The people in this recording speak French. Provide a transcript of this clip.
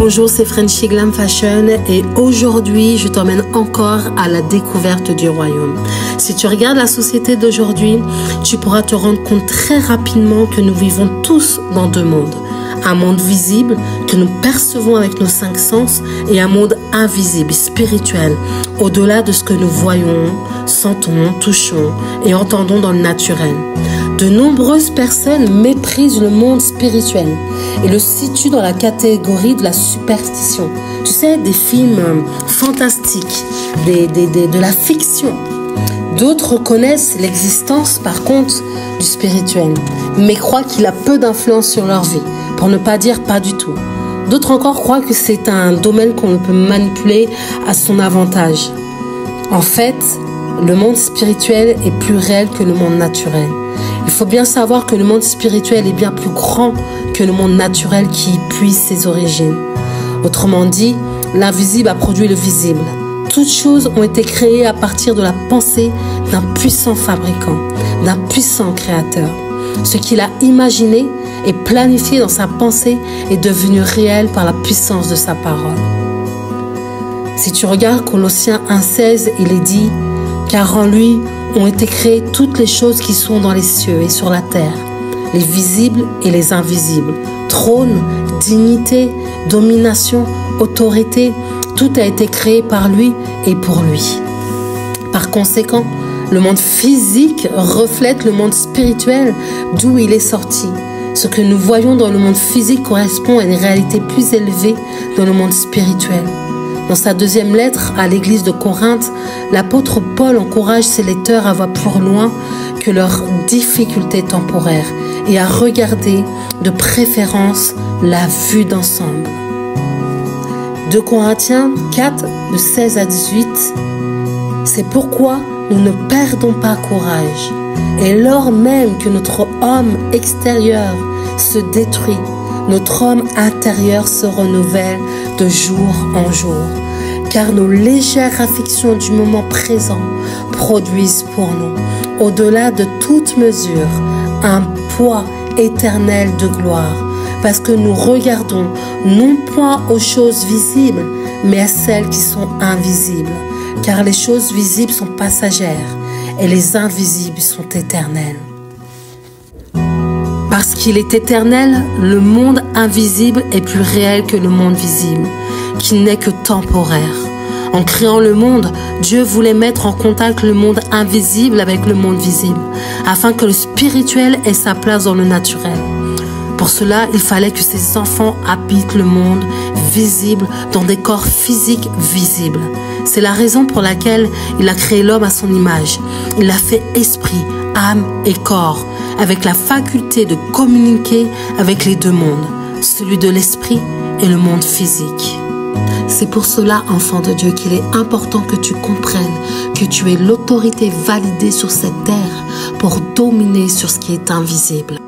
Bonjour, c'est Frenchy Glam Fashion et aujourd'hui, je t'emmène encore à la découverte du royaume. Si tu regardes la société d'aujourd'hui, tu pourras te rendre compte très rapidement que nous vivons tous dans deux mondes. Un monde visible que nous percevons avec nos cinq sens et un monde invisible, spirituel, au-delà de ce que nous voyons, sentons, touchons et entendons dans le naturel. De nombreuses personnes méprisent le monde spirituel et le situent dans la catégorie de la superstition. Tu sais, des films fantastiques, de la fiction. D'autres reconnaissent l'existence, par contre, du spirituel, mais croient qu'il a peu d'influence sur leur vie, pour ne pas dire pas du tout. D'autres encore croient que c'est un domaine qu'on peut manipuler à son avantage. En fait, le monde spirituel est plus réel que le monde naturel. Il faut bien savoir que le monde spirituel est bien plus grand que le monde naturel qui y puise ses origines. Autrement dit, l'invisible a produit le visible. Toutes choses ont été créées à partir de la pensée d'un puissant fabricant, d'un puissant créateur. Ce qu'il a imaginé et planifié dans sa pensée est devenu réel par la puissance de sa parole. Si tu regardes Colossiens 1,16, il est dit « Car en lui ont été créées toutes les choses qui sont dans les cieux et sur la terre, les visibles et les invisibles, trône, dignité, domination, autorité, tout a été créé par lui et pour lui. » Par conséquent, le monde physique reflète le monde spirituel d'où il est sorti. Ce que nous voyons dans le monde physique correspond à une réalité plus élevée dans le monde spirituel. Dans sa deuxième lettre à l'église de Corinthe, l'apôtre Paul encourage ses lecteurs à voir plus loin que leurs difficultés temporaires et à regarder de préférence la vue d'ensemble. 2 Corinthiens 4, de 16 à 18, c'est pourquoi nous ne perdons pas courage. Et lors même que notre homme extérieur se détruit, notre homme intérieur se renouvelle de jour en jour. Car nos légères afflictions du moment présent produisent pour nous, au-delà de toute mesure, un poids éternel de gloire. Parce que nous regardons non point aux choses visibles, mais à celles qui sont invisibles. Car les choses visibles sont passagères et les invisibles sont éternelles. Parce qu'il est éternel, le monde invisible est plus réel que le monde visible, qui n'est que temporaire. En créant le monde, Dieu voulait mettre en contact le monde invisible avec le monde visible, afin que le spirituel ait sa place dans le naturel. Pour cela, il fallait que ses enfants habitent le monde visible dans des corps physiques visibles. C'est la raison pour laquelle il a créé l'homme à son image. Il l'a fait esprit, âme et corps, avec la faculté de communiquer avec les deux mondes, celui de l'esprit et le monde physique. C'est pour cela, enfant de Dieu, qu'il est important que tu comprennes que tu es l'autorité validée sur cette terre pour dominer sur ce qui est invisible.